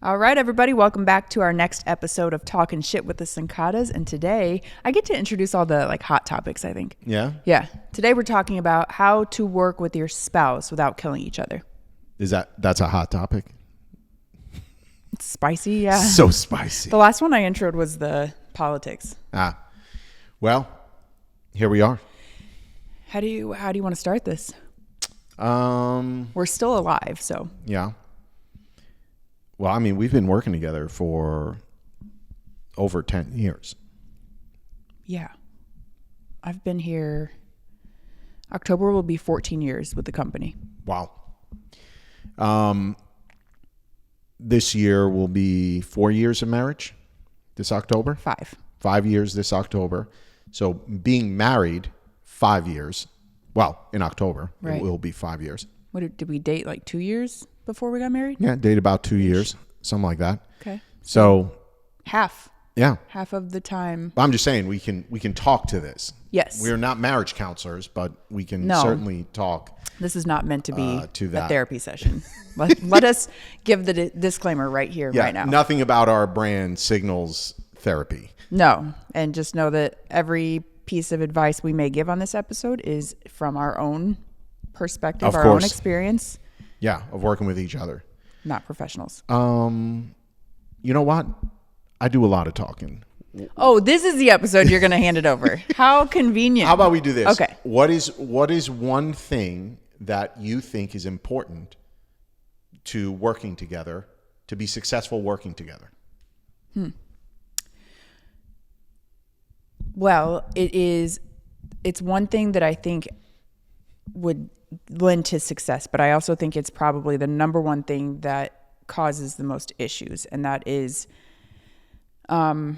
All right, everybody, welcome back to our next episode of Talking Shit with the Cincadas. And today I get to introduce all the hot topics, I think. Yeah? Yeah. Today we're talking about how to work with your spouse without killing each other. That's a hot topic? It's spicy, yeah. So spicy. The last one I introed was the politics. Well, here we are. How do you want to start this? We're still alive, so. Yeah. Well, I mean, we've been working together for over 10 years. Yeah. I've been here. October will be 14 years with the company. Wow. This year will be 4 years of marriage this October. 5. 5 years this October. So being married 5 years. Well, in October, right. It will be 5 years. What did we date 2 years before we got married? Yeah, date about 2 years, something like that. Okay. So half. Yeah. Half of the time. I'm just saying we can talk to this. Yes. We're not marriage counselors, but we can certainly talk. This is not meant to be to that. A therapy session. Let us give the disclaimer right here, right now. Nothing about our brand signals therapy. No. And just know that every piece of advice we may give on this episode is from our own perspective, our own experience. Yeah, of working with each other. Not professionals. You know what? I do a lot of talking. Oh, this is the episode you're going to hand it over. How convenient. How about we do this? Okay. What is one thing that you think is important to working together, to be successful working together? Well, it's one thing that I think would lend to success, but I also think it's probably the number one thing that causes the most issues, and that is, oh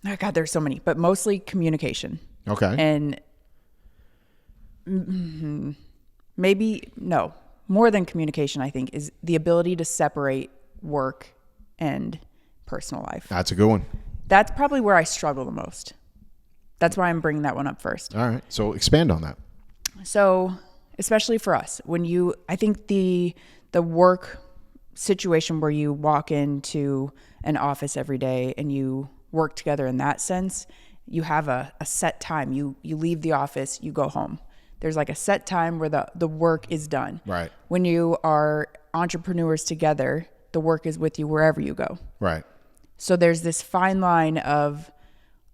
God, there's so many, but mostly communication. Okay. And more than communication, I think, is the ability to separate work and personal life. That's a good one. That's probably where I struggle the most. That's why I'm bringing that one up first. All right. So expand on that. So, especially for us, I think the work situation where you walk into an office every day and you work together in that sense, you have a set time. You leave the office, you go home. There's a set time where the work is done. Right. When you are entrepreneurs together, the work is with you wherever you go. Right. So there's this fine line of,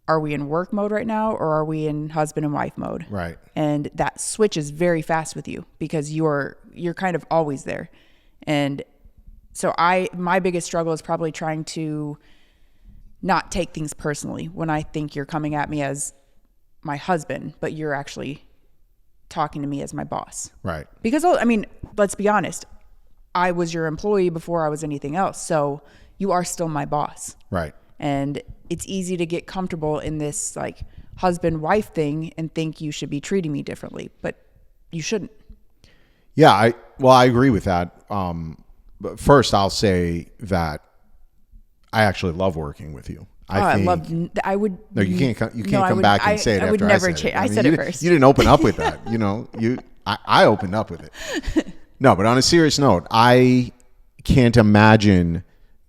are we in work mode right now, or are we in husband and wife mode? Right. And that switches very fast with you because you're kind of always there. And so my biggest struggle is probably trying to not take things personally when I think you're coming at me as my husband, but you're actually talking to me as my boss. Right. Because, let's be honest, I was your employee before I was anything else. So you are still my boss. Right. And it's easy to get comfortable in this husband-wife thing and think you should be treating me differently, but you shouldn't. Yeah, I agree with that. But first, I'll say that I actually love working with you. I would. No, you can't come back and say it. I would never change. I said it first. You didn't open up with that. I opened up with it. No, but on a serious note, I can't imagine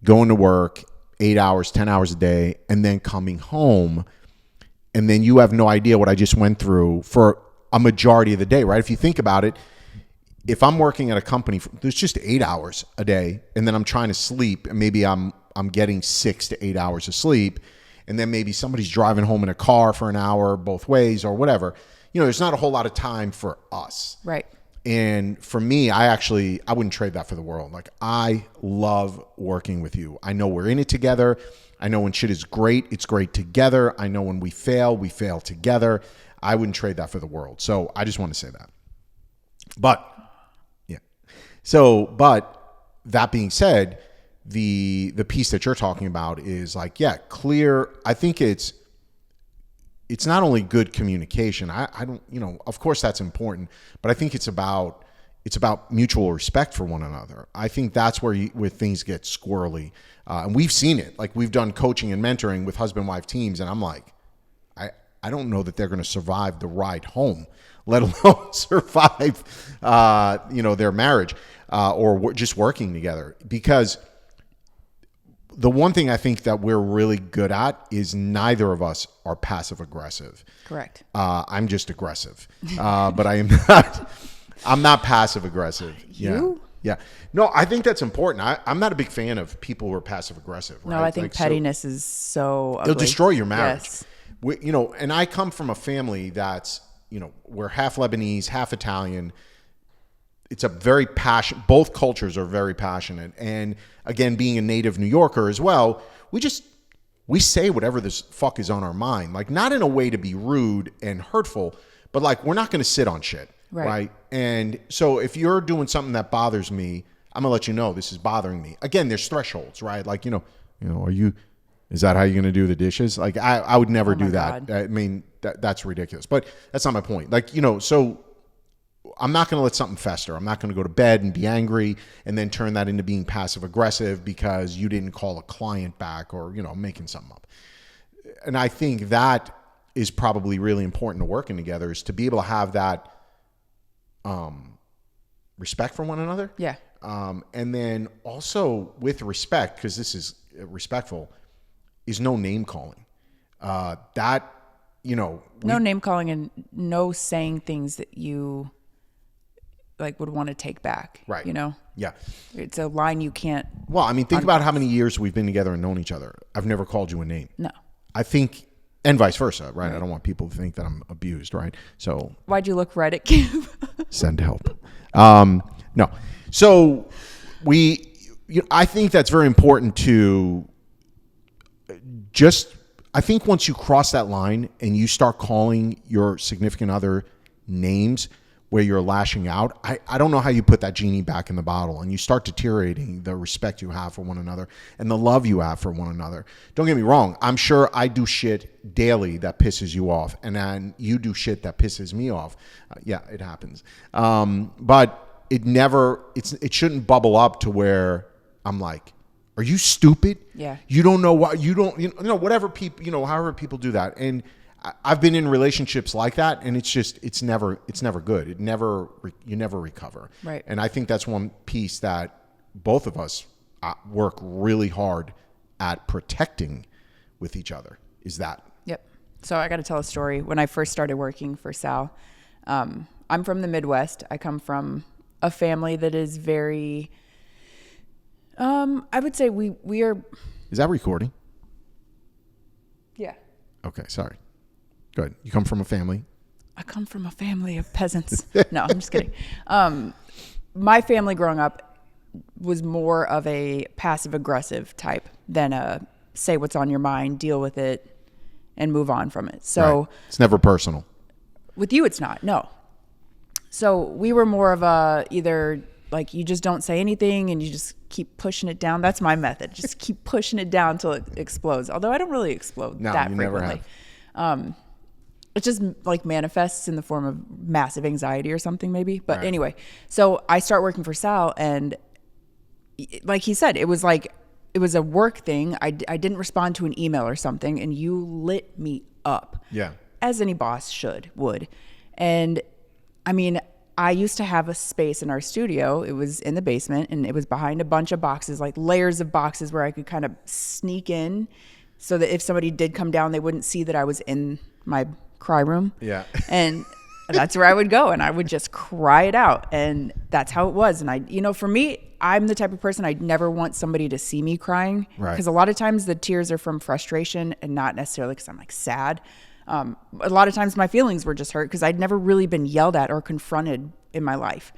going to work 8 hours, 10 hours a day, and then coming home, and then you have no idea what I just went through for a majority of the day, right? If you think about it, if I'm working at a company, there's just 8 hours a day, and then I'm trying to sleep, and maybe I'm getting 6 to 8 hours of sleep, and then maybe somebody's driving home in a car for an hour both ways or whatever. There's not a whole lot of time for us. Right. And for me, I wouldn't trade that for the world. I love working with you. I know we're in it together. I know when shit is great, it's great together. I know when we fail together. I wouldn't trade that for the world. So I just want to say that. But that being said, the piece that you're talking about is clear. I think it's not only good communication. I don't, of course that's important, but I think it's about mutual respect for one another. I think that's where things get squirrely. And we've seen it. We've done coaching and mentoring with husband-wife teams, and I'm I don't know that they're going to survive the ride home, let alone survive, their marriage or just working together. Because the one thing I think that we're really good at is neither of us are passive aggressive. Correct. I'm just aggressive, but I'm not passive aggressive. You? Yeah. No, I think that's important. I'm not a big fan of people who are passive aggressive. Right? No, I think pettiness is so ugly. It'll destroy your marriage. Yes. And I come from a family that's, we're half Lebanese, half Italian. It's a very passionate, both cultures are very passionate. And again, being a native New Yorker as well, we say whatever this fuck is on our mind. Like, not in a way to be rude and hurtful, but like, we're not going to sit on shit. Right. And so if you're doing something that bothers me, I'm gonna let you know this is bothering me. Again, there's thresholds, right? Like, is that how you're gonna do the dishes? Like, I would never do that. God. I mean, that's ridiculous, but that's not my point. Like, so I'm not going to let something fester. I'm not going to go to bed and be angry and then turn that into being passive aggressive because you didn't call a client back or, making something up. And I think that is probably really important to working together, is to be able to have that respect for one another. Yeah. And then also with respect, because this is respectful, is no name calling. No name calling and no saying things that you would want to take back. Right. Yeah. It's a line you can't. Well, I mean, think about how many years we've been together and known each other. I've never called you a name. No. I think, and vice versa, right? I don't want people to think that I'm abused, right? So. Why'd you look right at Kim? Send help. No. So I think that's very important to I think once you cross that line and you start calling your significant other names where you're lashing out, I don't know how you put that genie back in the bottle, and you start deteriorating the respect you have for one another and the love you have for one another. Don't get me wrong. I'm sure I do shit daily that pisses you off, and then you do shit that pisses me off. Yeah, it happens. But it shouldn't bubble up to where I'm like, are you stupid? Yeah. You don't know what, whatever people, however people do that. And I've been in relationships like that, and it's never good. You never recover. Right. And I think that's one piece that both of us work really hard at protecting with each other, is that. Yep. So I got to tell a story. When I first started working for Sal, I'm from the Midwest. I come from a family that is very, I would say we are. Is that recording? Yeah. Okay. Sorry. Good. You come from a family? I come from a family of peasants. No, I'm just kidding. My family growing up was more of a passive aggressive type than a say what's on your mind, deal with it, and move on from it. So right. It's never personal. With you, it's not. No. So we were more of a either like you just don't say anything and you just keep pushing it down. That's my method. Just keep pushing it down till it explodes. Although I don't really explode that frequently. Never have. It just like manifests in the form of massive anxiety or something maybe. But anyway, so I start working for Sal, and like he said, it was a work thing. I didn't respond to an email or something, and you lit me up. Yeah. As any boss would. And I mean, I used to have a space in our studio. It was in the basement, and it was behind a bunch of boxes, like layers of boxes where I could kind of sneak in so that if somebody did come down, they wouldn't see that I was in my cry room. Yeah. And that's where I would go, and I would just cry it out. And that's how it was. And for me, I'm the type of person, I'd never want somebody to see me crying. Right. Because a lot of times the tears are from frustration and not necessarily because I'm like sad. A lot of times my feelings were just hurt because I'd never really been yelled at or confronted in my life.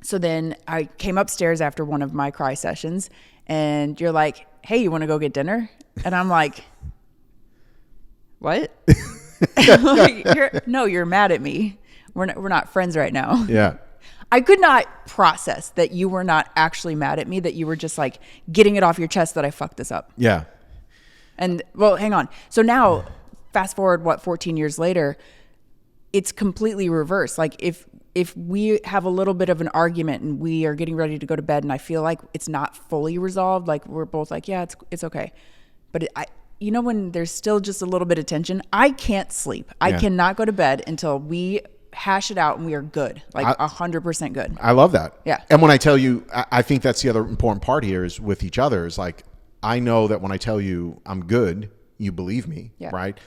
So then I came upstairs after one of my cry sessions, and you're like, hey, you want to go get dinner? And I'm like, what? You're mad at me. We're not friends right now. Yeah. I could not process that you were not actually mad at me, that you were just like getting it off your chest that I fucked this up. Yeah. And well, hang on. So now fast forward, 14 years later, it's completely reversed. Like if we have a little bit of an argument and we are getting ready to go to bed and I feel like it's not fully resolved, like we're both like, yeah, it's okay. But when there's still just a little bit of tension, I can't sleep. I cannot go to bed until we hash it out, and we are good, like 100% good. I love that. Yeah. And when I tell you, I think that's the other important part here is with each other is like, I know that when I tell you I'm good, you believe me, right?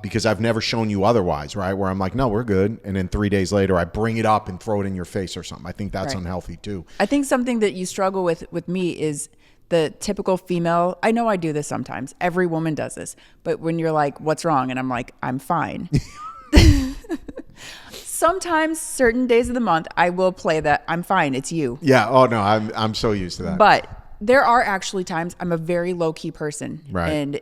Because I've never shown you otherwise, right? Where I'm like, no, we're good. And then 3 days later, I bring it up and throw it in your face or something. I think that's unhealthy too. I think something that you struggle with me is the typical female. I know I do this sometimes. Every woman does this. But when you're like, what's wrong? And I'm like, I'm fine. Sometimes certain days of the month, I will play that I'm fine. It's you. Yeah. Oh no, I'm so used to that. But there are actually times I'm a very low key person. Right. And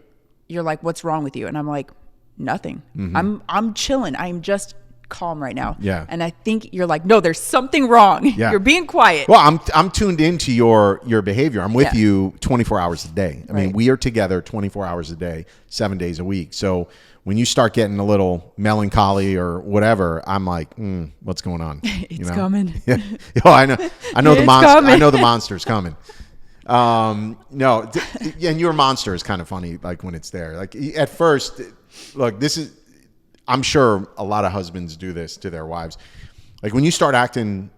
you're like, what's wrong with you? And I'm like, nothing. I'm chilling. I'm just calm right now. Yeah. And I think you're like, no, there's something wrong. Yeah. You're being quiet. Well, I'm tuned into your behavior. I'm with you 24 hours a day. I mean, we are together 24 hours a day, 7 days a week. So when you start getting a little melancholy or whatever, I'm like, what's going on? It's coming. Yeah. Oh, I know the monster. I know the monster's coming. No, and your monster is kind of funny. Like when it's there, like at first, look, I'm sure a lot of husbands do this to their wives. Like when you start acting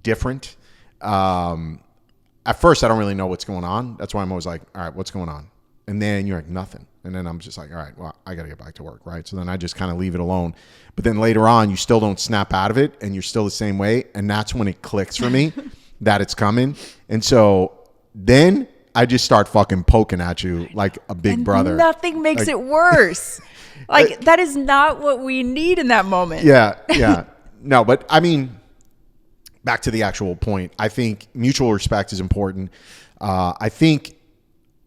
different, at first I don't really know what's going on. That's why I'm always like, all right, what's going on? And then you're like, nothing. And then I'm just like, all right, well, I got to get back to work, right? So then I just kind of leave it alone. But then later on, you still don't snap out of it and you're still the same way. And that's when it clicks for me that it's coming. And so then I just start fucking poking at you like a big brother. Nothing makes it worse. Like that is not what we need in that moment. Yeah. No, but I mean, back to the actual point. I think mutual respect is important. I think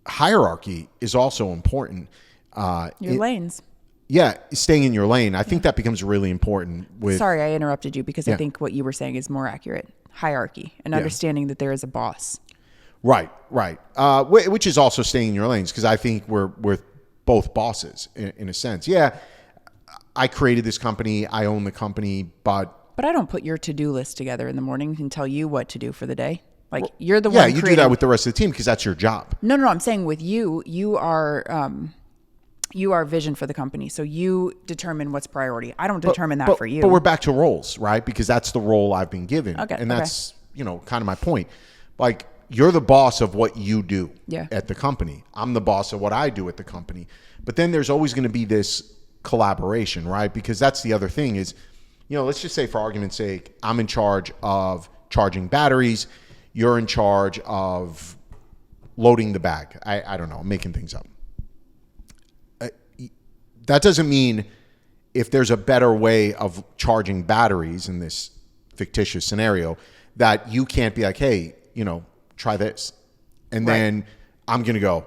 hierarchy is also important. Your lanes. Yeah, staying in your lane. I think that becomes really important with... Sorry, I interrupted you because I think what you were saying is more accurate. Hierarchy and understanding that there is a boss. Right. Which is also staying in your lanes because I think we're both bosses in a sense. Yeah, I created this company. I own the company, but I don't put your to-do list together in the morning and tell you what to do for the day. Like you're the one. Yeah, you do that with the rest of the team because that's your job. No. I'm saying with you are vision for the company. So you determine what's priority. I don't determine that for you. But we're back to roles, right? Because that's the role I've been given. Okay. And that's, kind of my point. Like you're the boss of what you do at the company. I'm the boss of what I do at the company. But then there's always going to be this collaboration, right? Because that's the other thing is, let's just say for argument's sake, I'm in charge of charging batteries. You're in charge of loading the bag. I don't know, making things up. That doesn't mean if there's a better way of charging batteries in this fictitious scenario that you can't be like, hey, try this. And then I'm going to go,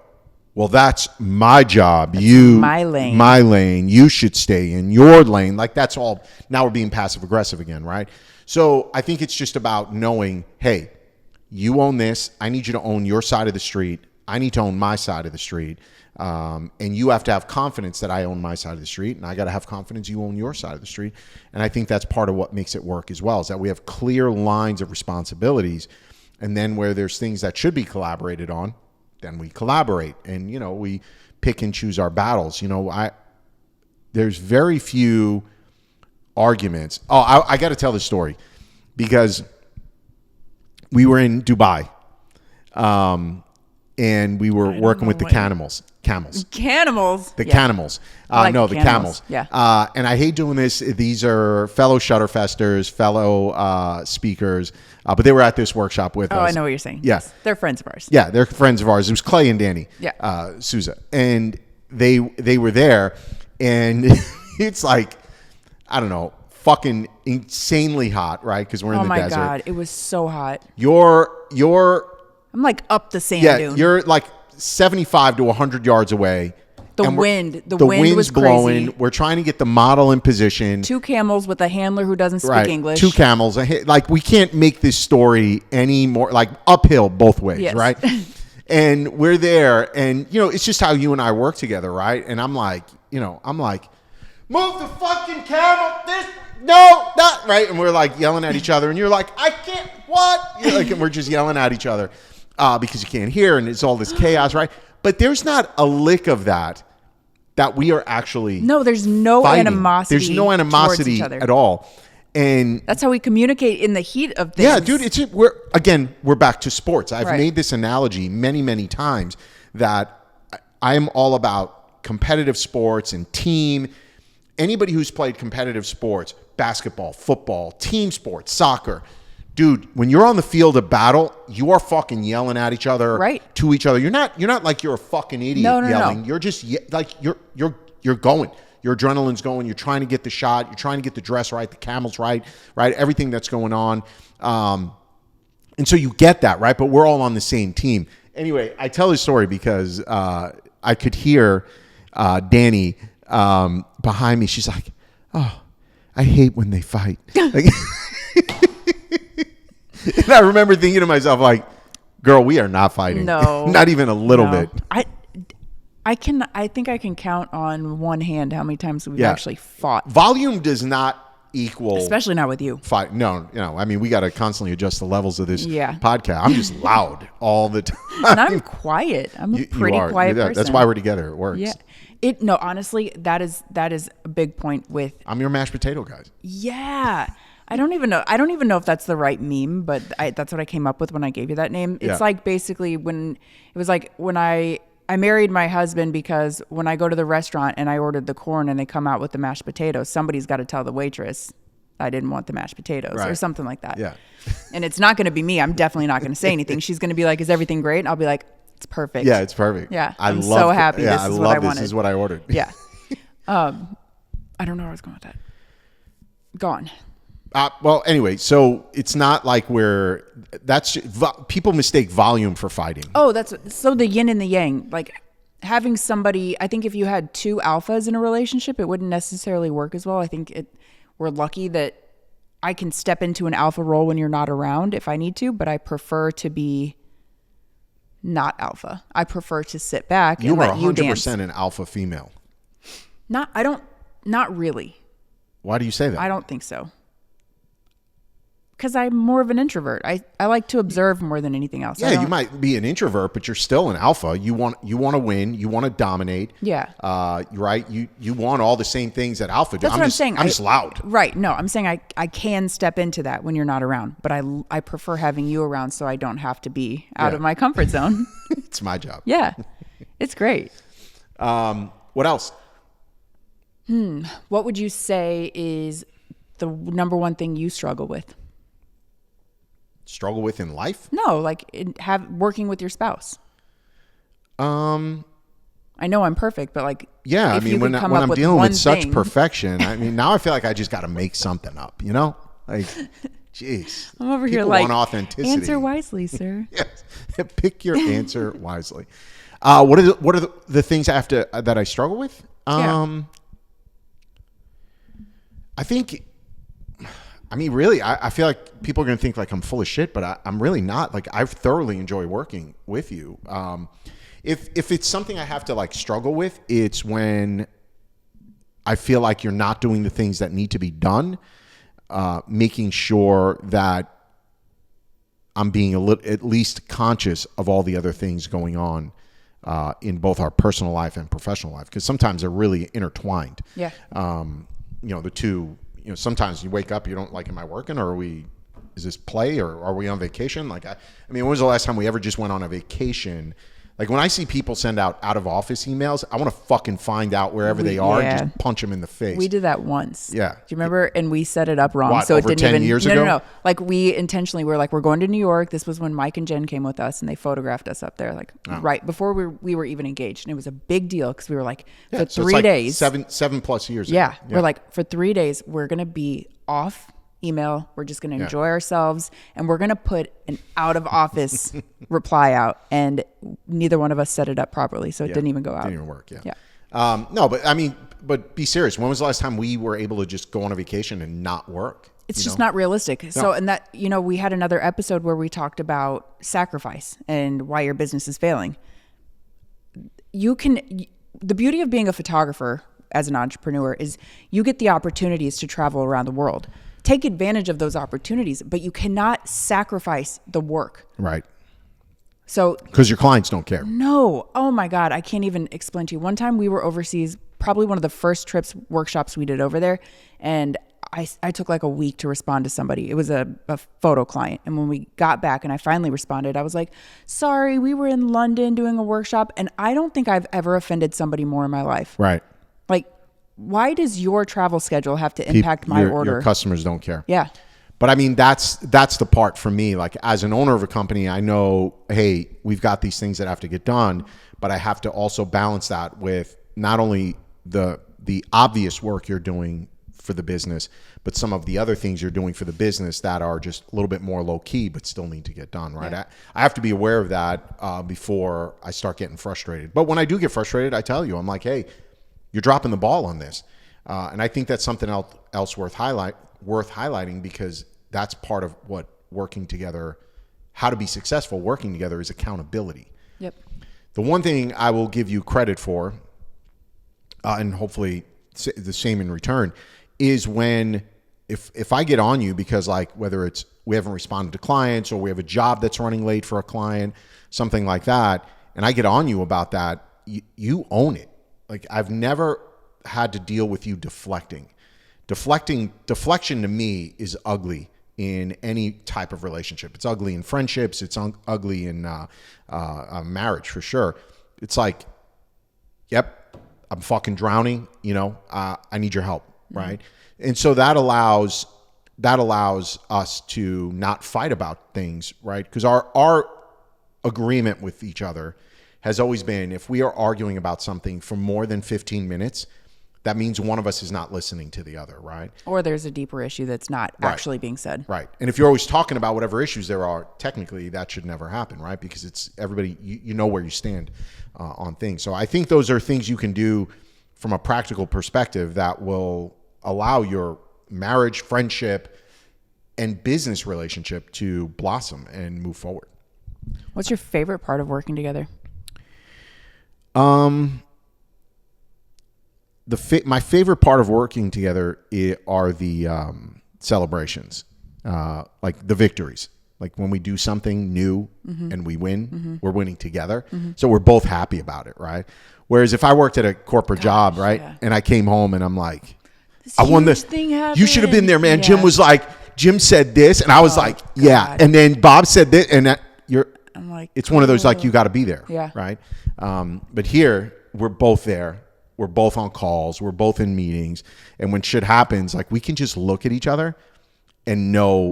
well, that's my job. My lane. You should stay in your lane. Like that's all. Now we're being passive aggressive again, right? So I think it's just about knowing, hey, you own this. I need you to own your side of the street. I need to own my side of the street. And you have to have confidence that I own my side of the street. And I got to have confidence you own your side of the street. And I think that's part of what makes it work as well, is that we have clear lines of responsibilities. And then where there's things that should be collaborated on, then we collaborate. And, we pick and choose our battles. There's very few arguments. Oh, I got to tell this story because we were in Dubai, and we were working with the camels. Canimals? The canimals. The camels. Yeah. And I hate doing this. These are fellow Shutterfesters, fellow speakers, but they were at this workshop with us. Oh, I know what you're saying. Yeah. They're friends of ours. Yeah, they're friends of ours. It was Clay and Danny. Yeah. Souza. And they were there, and it's like, I don't know, fucking insanely hot, right? Because we're in the desert. Oh my God, it was so hot. I'm like up the sand dune. You're like 75 to 100 yards away. The wind was blowing. Crazy. We're trying to get the model in position. 2 camels with a handler who doesn't speak English. 2 camels. Like we can't make this story any more like uphill both ways, right? And we're there, and it's just how you and I work together, right? And I'm like, move the fucking camel. That right. And we're like yelling at each other, and you're like, I can't. What? And we're just yelling at each other. Because you can't hear and it's all this chaos, right? But there's not a lick of that that we are actually No, there's no fighting. animosity. There's no towards animosity each other. at all. And That's how we communicate in the heat of things. yeah, dude, we're back to sports. I've Right. made this analogy many, many times that I'm all about competitive sports and team. Anybody who's played competitive sports, basketball, football, team sports, soccer, dude, when you're on the field of battle, you are fucking yelling at each other, Right. to each other. You're not like you're a fucking idiot No. yelling. You're just like you're going. Your adrenaline's going. You're trying to get the shot. You're trying to get the dress right, the camels right, everything that's going on. And so you get that, right? But we're all on the same team. Anyway, I tell this story because I could hear Danny behind me. She's like, "Oh, I hate when they fight." Like, and I remember thinking to myself, like, "Girl, we are not fighting. No. Not even a little bit." I think I can count on one hand how many times we've Yeah. actually fought. Volume does not equal Especially not with you. fight. No, I mean, we got to constantly adjust the levels of this Yeah. podcast. I'm just loud all the time. And I'm quiet. I'm a pretty You are. quiet person. That's why we're together. It works. Yeah. No, honestly, that is a big point with I'm your mashed potato guys. yeah. I don't even know if that's the right meme, but that's what I came up with when I gave you that name. It's Yeah. like basically when I married my husband because when I go to the restaurant and I ordered the corn and they come out with the mashed potatoes, somebody's got to tell the waitress I didn't want the mashed potatoes or Right. something like that. Yeah. And it's not going to be me. I'm definitely not going to say anything. She's going to be like, "Is everything great?" And I'll be like, "It's perfect." Yeah, it's perfect. Yeah, I I'm love so happy. Yeah, This I is love what I this. wanted. This is what I ordered. Yeah. I don't know where I was going with that. Gone. Well, anyway, so it's not like people mistake volume for fighting. Oh, so the yin and the yang, like having somebody, I think if you had two alphas in a relationship, it wouldn't necessarily work as well. I think we're lucky that I can step into an alpha role when you're not around if I need to, but I prefer to be not alpha. I prefer to sit back You and are let you dance. 100% an alpha female. Not really. Why do you say that? I don't think so. Because I'm more of an introvert. I like to observe more than anything else. Yeah, you might be an introvert, but you're still an alpha. You want to win. You want to dominate. Yeah. Right. You want all the same things that alpha do. That's what I'm saying. I'm just loud. Right. No, I'm saying I can step into that when you're not around, but I prefer having you around so I don't have to be out of my comfort zone. It's my job. Yeah. It's great. What else? What would you say is the number one thing you struggle with? Struggle with in life? No, like working with your spouse. I know I'm perfect, but like, Yeah, if I mean, you when could come I'm up with dealing one with such thing- perfection, I mean, now I feel like I just got to make something up, you know? Like, jeez. I'm over here People like, want authenticity. answer wisely, sir. Yes. Pick your answer wisely. What are the things that I struggle with? Yeah. I think, I mean, really, I feel like people are going to think like I'm full of shit, but I'm really not. Like, I thoroughly enjoy working with you. If it's something I have to like struggle with, it's when I feel like you're not doing the things that need to be done, making sure that I'm being at least conscious of all the other things going on in both our personal life and professional life, because sometimes they're really intertwined. Yeah. The two, sometimes you wake up, you don't like, am I working or is this play or are we on vacation? Like, I mean, when was the last time we ever just went on a vacation? Like, when I see people send out of office emails, I want to fucking find out wherever they are and just punch them in the face. We did that once. Yeah. Do you remember? And we set it up wrong. What, so over it didn't 10 even years no, ago? No. Like, we intentionally were like, we're going to New York. This was when Mike and Jen came with us and they photographed us up there, like right before we were even engaged. And it was a big deal because we were like, Yeah, for so it's 3 like days. 7+ years Yeah. ago. We're like, for 3 days, we're going to be off email. We're just going to enjoy ourselves. And we're going to put an out of office reply out. And neither one of us set it up properly. So it didn't even go out. Didn't even work. Yeah. Yeah. No, but I mean, but be serious. When was the last time we were able to just go on a vacation and not work? It's just not realistic. So, and that, we had another episode where we talked about sacrifice and why your business is failing. The beauty of being a photographer as an entrepreneur is you get the opportunities to travel around the world. Take advantage of those opportunities, but you cannot sacrifice the work. Right. So because your clients don't care. no, oh my God, I can't even explain to you. One time we were overseas, probably one of the first workshops we did over there. And I took like a week to respond to somebody. It was a photo client. And when we got back and I finally responded, I was like, sorry, we were in London doing a workshop. And I don't think I've ever offended somebody more in my life. Right. Like, why does your travel schedule have to impact my order? Your customers don't care. Yeah. But I mean, that's the part for me. Like as an owner of a company, I know, hey, we've got these things that have to get done, but I have to also balance that with not only the obvious work you're doing for the business, but some of the other things you're doing for the business that are just a little bit more low key, but still need to get done, right? Yeah. I have to be aware of that before I start getting frustrated. But when I do get frustrated, I tell you, I'm like, hey, you're dropping the ball on this. And I think that's something else worth highlighting because that's part of what working together, how to be successful working together is accountability. Yep. The one thing I will give you credit for, and hopefully the same in return, is when if I get on you because like whether it's we haven't responded to clients or we have a job that's running late for a client, something like that, and I get on you about that, you own it. Like I've never had to deal with you deflection to me is ugly in any type of relationship. It's ugly in friendships. It's ugly in marriage for sure. It's like, yep, I'm fucking drowning. I need your help, right? And so that allows us to not fight about things, right? Because our agreement with each other has always been if we are arguing about something for more than 15 minutes, that means one of us is not listening to the other, right? Or there's a deeper issue that's not actually being said. Right. And if you're always talking about whatever issues there are, technically that should never happen, right? Because it's everybody, you know where you stand on things. So I think those are things you can do from a practical perspective that will allow your marriage, friendship, and business relationship to blossom and move forward. What's your favorite part of working together? My favorite part of working together are the celebrations, like the victories. Like when we do something new and we win, we're winning together. So we're both happy about it, right? Whereas if I worked at a corporate job, right, and I came home and I'm like, I won this. You should have been there, man. Yeah. Jim said this, and I was like, yeah. God. And then Bob said this, and I'm like, it's one of those like you got to be there, right? But here we're both there. We're both on calls. We're both in meetings. And when shit happens, like we can just look at each other and know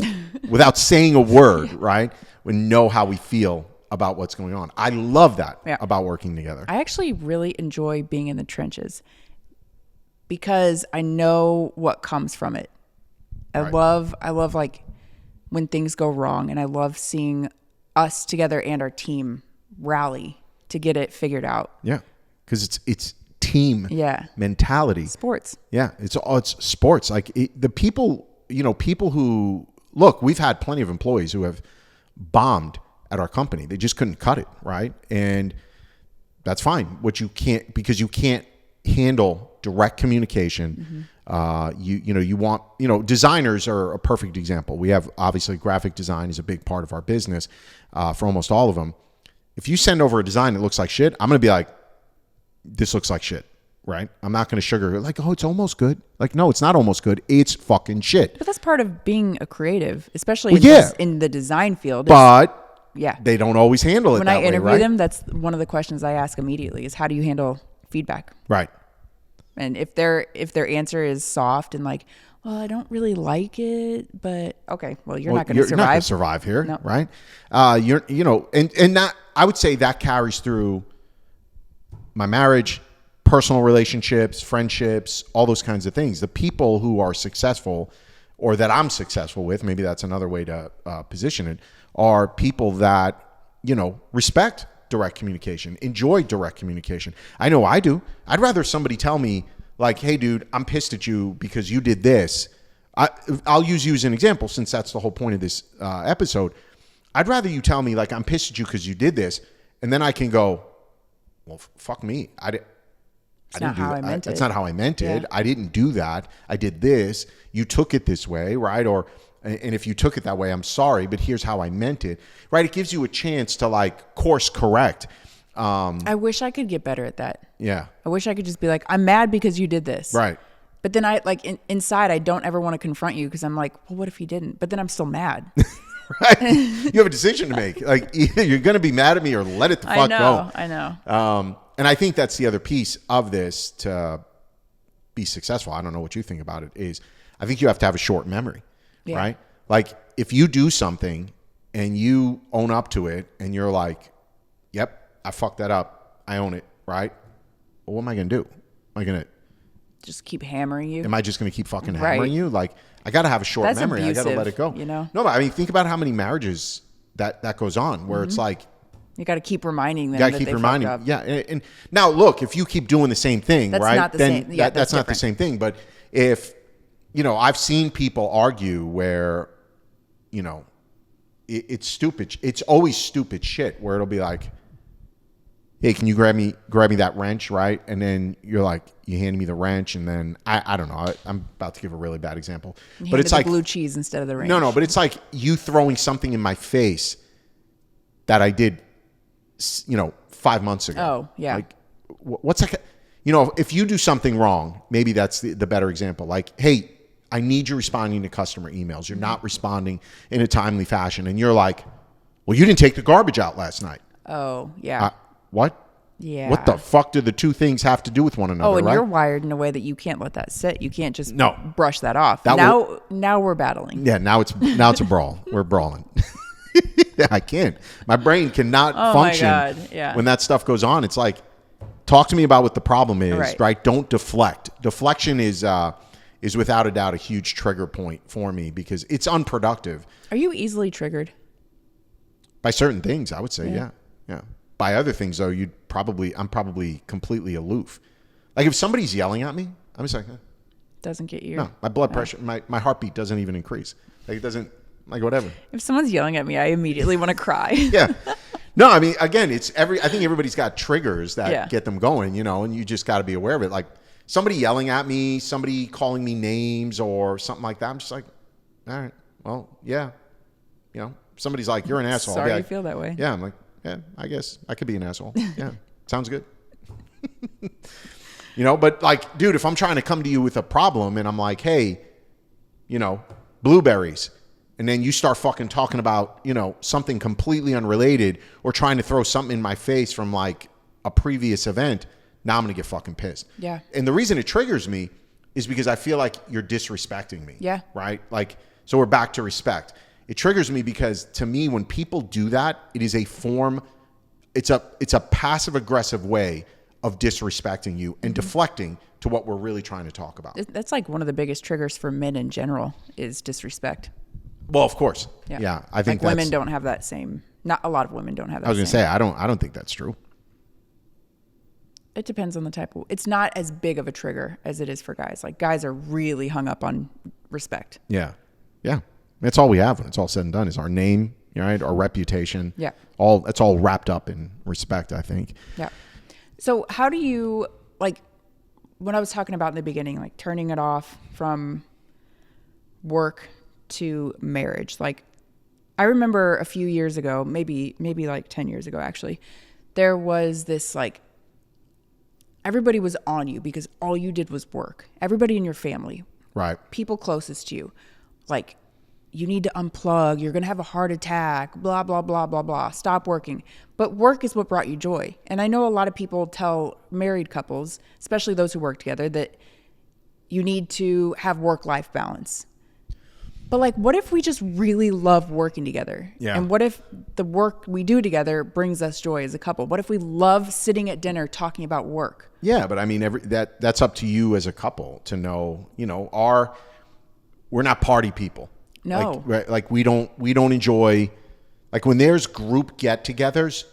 without saying a word, right? We know how we feel about what's going on. I love that about working together. I actually really enjoy being in the trenches because I know what comes from it. I love like when things go wrong, and I love seeing us together and our team rally to get it figured out. Yeah. Because it's team mentality. Sports. Yeah, it's sports. Like the people who look, we've had plenty of employees who have bombed at our company. They just couldn't cut it, right? And that's fine. Because you can't handle direct communication. You want designers are a perfect example. We have obviously graphic design is a big part of our business for almost all of them. If you send over a design that looks like shit, I'm going to be like, this looks like shit, right? I'm not going to sugarcoat like, oh, it's almost good. Like, no, it's not almost good. It's fucking shit. But that's part of being a creative, especially in the design field. But they don't always handle it when I interview them, that's one of the questions I ask immediately is how do you handle feedback? Right. And if their answer is soft and like, well, I don't really like it, but okay, well, you're not going to survive. You're not going to survive here, no. Right? And that I would say that carries through my marriage, personal relationships, friendships, all those kinds of things. The people who are successful or that I'm successful with, maybe that's another way to position it, are people that, respect direct communication, enjoy direct communication. I know I do. I'd rather somebody tell me like, hey, dude, I'm pissed at you because you did this. I'll use you as an example since that's the whole point of this episode. I'd rather you tell me like, I'm pissed at you because you did this. And then I can go, well, fuck me. That's not how I meant it. I didn't do that. I did this. You took it this way, right? Or And if you took it that way, I'm sorry, but here's how I meant it, right? It gives you a chance to like course correct. I wish I could get better at that. Yeah. I wish I could just be like, I'm mad because you did this. Right. But then I like inside, I don't ever want to confront you because I'm like, well, what if he didn't? But then I'm still mad. Right. You have a decision to make. Like either you're going to be mad at me or let it the fuck go. I know. And I think that's the other piece of this to be successful. I don't know what you think about it is I think you have to have a short memory, right? Like if you do something and you own up to it and you're like, yep, I fucked that up. I own it, right? Well, what am I going to do? Am I going to just keep hammering you? Am I just going to keep fucking hammering you? Like I got to have a short memory. Abusive, I got to let it go. You know? No, but I mean, think about how many marriages that goes on where it's like, you got to keep reminding them. You got to keep reminding. Yeah. And now look, if you keep doing the same thing, that's right? Not the then same. Yeah, that's not the same thing. But if, I've seen people argue where, it's stupid. It's always stupid shit where it'll be like, hey, can you grab me that wrench, right? And then you're like, you hand me the wrench, and then I don't know. I'm about to give a really bad example, but it's like blue cheese instead of the wrench. No, but it's like you throwing something in my face that I did, 5 months ago. Oh, yeah. Like, what's that? If you do something wrong, maybe that's the better example. Like, hey, I need you responding to customer emails. You're not responding in a timely fashion, and you're like, well, you didn't take the garbage out last night. Oh, yeah. What? Yeah. What the fuck do the two things have to do with one another? Oh, and right? you're wired in a way that you can't let that sit. You can't just brush that off. That now we're battling. Yeah, now it's a brawl. We're brawling. I can't. My brain cannot function when that stuff goes on. It's like, talk to me about what the problem is, right? Don't deflect. Deflection is without a doubt a huge trigger point for me because it's unproductive. Are you easily triggered? By certain things, I would say, yeah. By other things, though, I'm probably completely aloof. Like if somebody's yelling at me, I'm just like, doesn't get you. No, my blood pressure, my heartbeat doesn't even increase. Like it doesn't, like whatever. If someone's yelling at me, I immediately want to cry. Yeah. No, I mean, again, I think everybody's got triggers that get them going, and you just got to be aware of it. Like somebody yelling at me, somebody calling me names or something like that. I'm just like, all right, well, yeah. Somebody's like, you're an asshole. Sorry like, you feel that way. Yeah, I'm like, yeah, I guess I could be an asshole. Yeah, sounds good. But like, dude, if I'm trying to come to you with a problem and I'm like, hey, blueberries, and then you start fucking talking about, something completely unrelated or trying to throw something in my face from like a previous event, now I'm going to get fucking pissed. Yeah. And the reason it triggers me is because I feel like you're disrespecting me. Yeah. Right? Like, so we're back to respect. It triggers me because to me, when people do that, it is a form, it's a passive aggressive way of disrespecting you and deflecting to what we're really trying to talk about. That's like one of the biggest triggers for men in general is disrespect. Well, of course. Yeah. I think like women don't have that same, not a lot of women don't have that. I was going to say, I don't think that's true. It depends on the type of, it's not as big of a trigger as it is for guys. Like guys are really hung up on respect. Yeah. Yeah. That's all we have when it's all said and done is our name, right? Our reputation. Yeah. It's all wrapped up in respect, I think. Yeah. So how do you, like, when I was talking about in the beginning, like turning it off from work to marriage, like I remember a few years ago, maybe like 10 years ago, actually, there was this like, everybody was on you because all you did was work. Everybody in your family, right? People closest to you, like, you need to unplug, you're going to have a heart attack, blah, blah, blah, blah, blah. Stop working. But work is what brought you joy. And I know a lot of people tell married couples, especially those who work together, that you need to have work-life balance. But like, what if we just really love working together? Yeah. And what if the work we do together brings us joy as a couple? What if we love sitting at dinner talking about work? Yeah, but I mean, that's up to you as a couple to know, we're not party people. No. Like we don't enjoy, like when there's group get-togethers,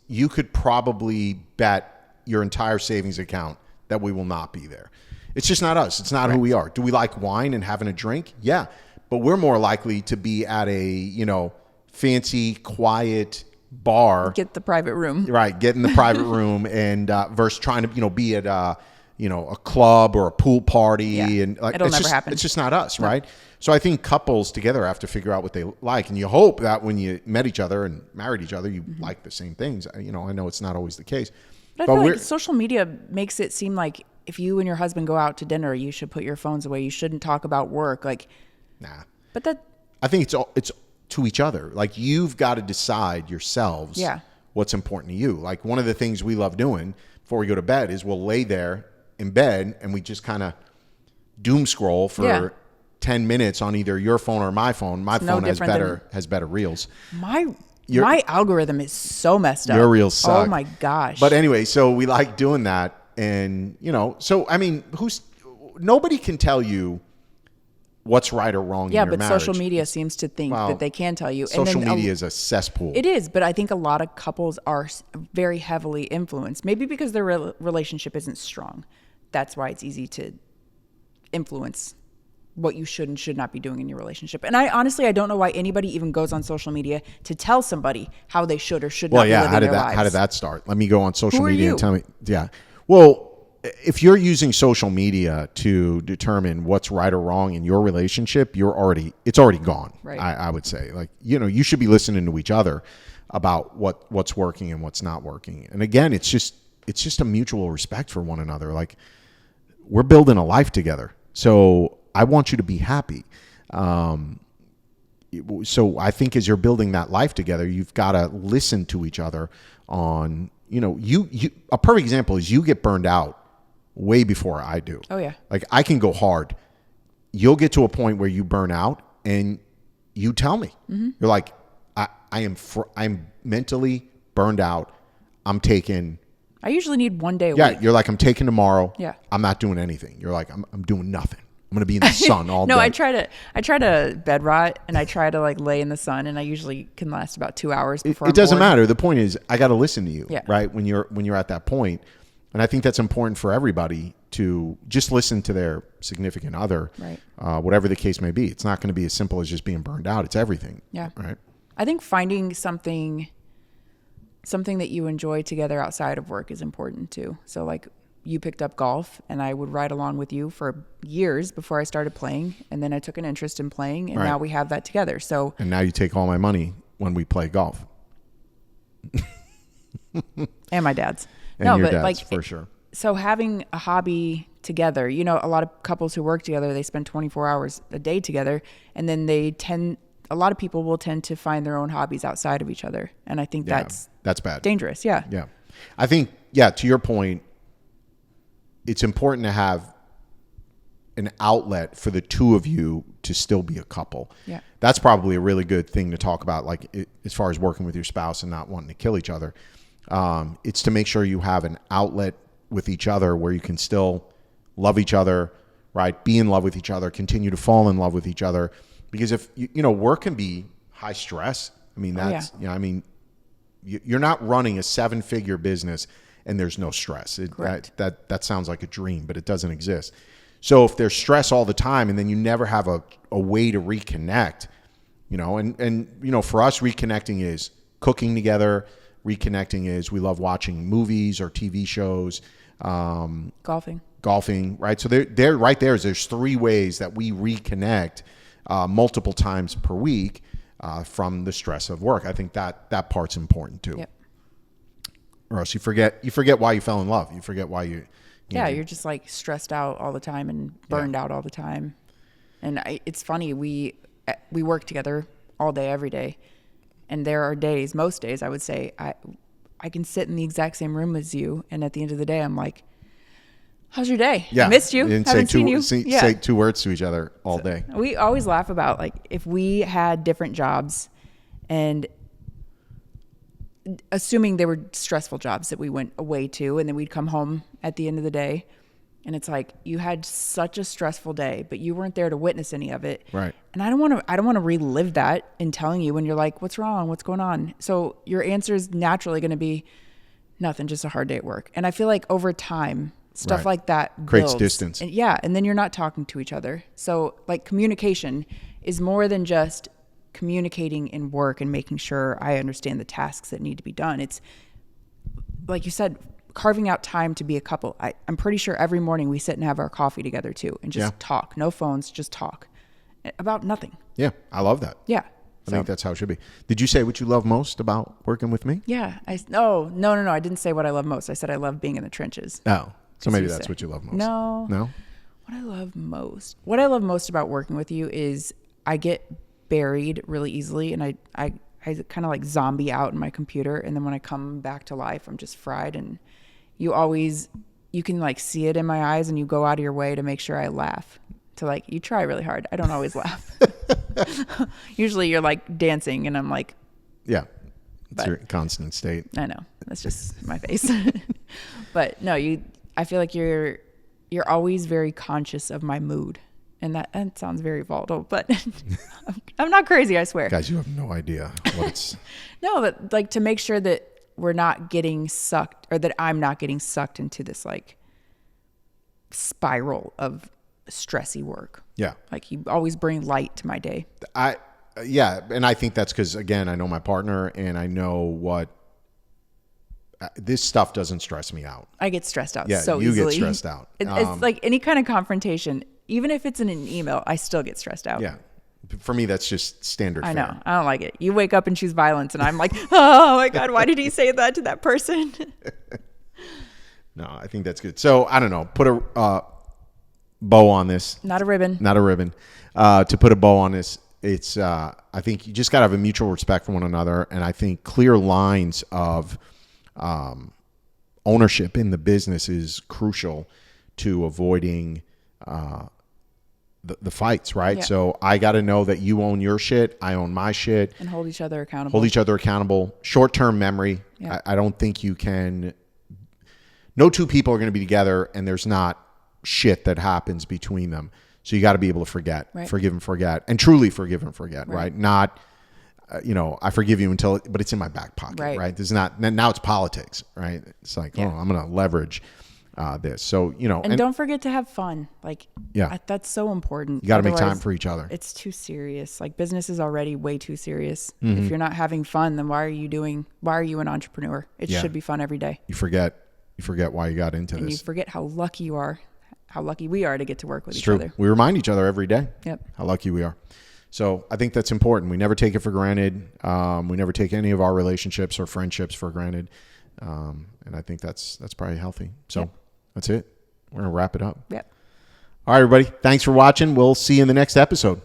you could probably bet your entire savings account that we will not be there. It's just not us. It's not who we are. Do we like wine and having a drink? Yeah. But we're more likely to be at a, fancy, quiet bar. Get the private room. Right. Get in the private room and versus trying to, be at, a club or a pool party. Yeah. And like, It'll it's never just, happen. It's just not us. Right. So I think couples together have to figure out what they like. And you hope that when you met each other and married each other, you like the same things. I know it's not always the case. But I feel like social media makes it seem like if you and your husband go out to dinner, you should put your phones away. You shouldn't talk about work. Like, nah. But I think it's to each other. Like, you've got to decide yourselves what's important to you. Like, one of the things we love doing before we go to bed is we'll lay there in bed and we just kind of doom scroll for 10 minutes on either your phone or my phone. My phone has better reels. My algorithm is so messed up. Your reels suck. Oh my gosh. But anyway, so we like doing that. And, so, I mean, nobody can tell you what's right or wrong in your marriage. Yeah, but social media seems to think that they can tell you. Social media is a cesspool. It is, but I think a lot of couples are very heavily influenced. Maybe because their relationship isn't strong. That's why it's easy to influence what you should and should not be doing in your relationship. And I don't know why anybody even goes on social media to tell somebody how they should or should not be living their lives. How did that start? Let me go on social media and tell me. Yeah. Well, if you're using social media to determine what's right or wrong in your relationship, it's already gone. Right. I would say, like, you should be listening to each other about what's working and what's not working. And again, it's just a mutual respect for one another. Like, we're building a life together. So I want you to be happy. So I think as you're building that life together, you've got to listen to each other on, a perfect example is you get burned out way before I do. Oh yeah. Like, I can go hard. You'll get to a point where you burn out and you tell me. Mm-hmm. You're like, I'm mentally burned out. I usually need 1 day a week. Yeah, you're like, I'm taking tomorrow. Yeah. I'm not doing anything. You're like, I'm doing nothing. I'm going to be in the sun all day. No, I try to bed rot and I try to like lay in the sun, and I usually can last about 2 hours before it doesn't matter. The point is, I got to listen to you, right? When you're at that point. And I think that's important for everybody to just listen to their significant other, right? Whatever the case may be. It's not going to be as simple as just being burned out. It's everything. Yeah. Right. I think finding something that you enjoy together outside of work is important too. So like, you picked up golf and I would ride along with you for years before I started playing. And then I took an interest in playing, and now we have that together. So, and now you take all my money when we play golf. And my dad's. And your dad's, like, for sure. So having a hobby together, a lot of couples who work together, they spend 24 hours a day together, and then a lot of people will tend to find their own hobbies outside of each other. And I think that's bad. Dangerous. Yeah. Yeah. I think, to your point, it's important to have an outlet for the two of you to still be a couple. Yeah. That's probably a really good thing to talk about, like, as far as working with your spouse and not wanting to kill each other. It's to make sure you have an outlet with each other where you can still love each other, right? Be in love with each other, continue to fall in love with each other. Because if, work can be high stress. I mean, you're not running a 7-figure business and there's no stress. That sounds like a dream, but it doesn't exist. So if there's stress all the time and then you never have a way to reconnect, and for us, reconnecting is cooking together. Reconnecting is we love watching movies or TV shows. Golfing, right? So there right there's 3 ways that we reconnect multiple times per week from the stress of work. I think that part's important too. Yep. Or else you forget why you fell in love. You forget why you're just like stressed out all the time and burned out all the time. And it's funny, we work together all day, every day. And there are days, most days, I would say, I can sit in the exact same room as you, and at the end of the day, I'm like, how's your day? Yeah. I missed you. Haven't seen you. Say 2 words to each other all day. We always laugh about, like, if we had different jobs, and assuming they were stressful jobs that we went away to, and then we'd come home at the end of the day, and it's like, you had such a stressful day, but you weren't there to witness any of it. Right. And I don't want to relive that in telling you when you're like, what's wrong? What's going on? So your answer is naturally going to be nothing, just a hard day at work. And I feel like over time, stuff like that creates builds. Distance. And then you're not talking to each other. So like, communication is more than just communicating in work and making sure I understand the tasks that need to be done. It's like you said, carving out time to be a couple. I'm pretty sure every morning we sit and have our coffee together too and just talk. No phones, just talk about nothing. Yeah, I love that. Yeah. I think that's how it should be. Did you say what you love most about working with me? Yeah. No. I didn't say what I love most. I said I love being in the trenches. Oh, so maybe that's what you love most. No. What I love most about working with you is I get buried really easily, and I kind of like zombie out in my computer, and then when I come back to life, I'm just fried. And you can like see it in my eyes, and you go out of your way to make sure I laugh. To like, you try really hard. I don't always laugh. Usually you're like dancing, and I'm like, yeah, it's your constant state. I know, that's just my face. But no, I feel like you're always very conscious of my mood. And that sounds very volatile, but I'm not crazy, I swear. Guys, you have no idea what it's. No, but like to make sure that we're not getting sucked, or that I'm not getting sucked into this like spiral of stressy work. Yeah. Like you always bring light to my day. Yeah. And I think that's because, again, I know my partner, and I know what this stuff doesn't stress me out. I get stressed out so easily. You get stressed out. It's like any kind of confrontation. Even if it's in an email, I still get stressed out. Yeah. For me, that's just standard fare. I know. I don't like it. You wake up and choose violence, and I'm like, oh my God, why did he say that to that person? No, I think that's good. So, I don't know. Put a bow on this. Not a ribbon. To put a bow on this, it's, I think you just got to have a mutual respect for one another. And I think clear lines of ownership in the business is crucial to avoiding the fights, right? Yeah. So I got to know that you own your shit, I own my shit. And hold each other accountable. Short-term memory. Yeah. I don't think you can... No two people are going to be together and there's not shit that happens between them. So you got to be able to forget, forgive and forget, and truly forgive and forget, right? Not, I forgive you but it's in my back pocket, right? There's not, now it's politics, right? It's like, I'm going to leverage this. So, and don't forget to have fun. Like, that's so important. You got to make time for each other. It's too serious. Like business is already way too serious. Mm-hmm. If you're not having fun, then why are you an entrepreneur? It should be fun every day. You forget why you got into this. And you forget how lucky we are to get to work with each other. We remind each other every day. Yep. How lucky we are. So I think that's important. We never take it for granted. We never take any of our relationships or friendships for granted. And I think that's probably healthy. So that's it. We're going to wrap it up. Yep. All right, everybody. Thanks for watching. We'll see you in the next episode.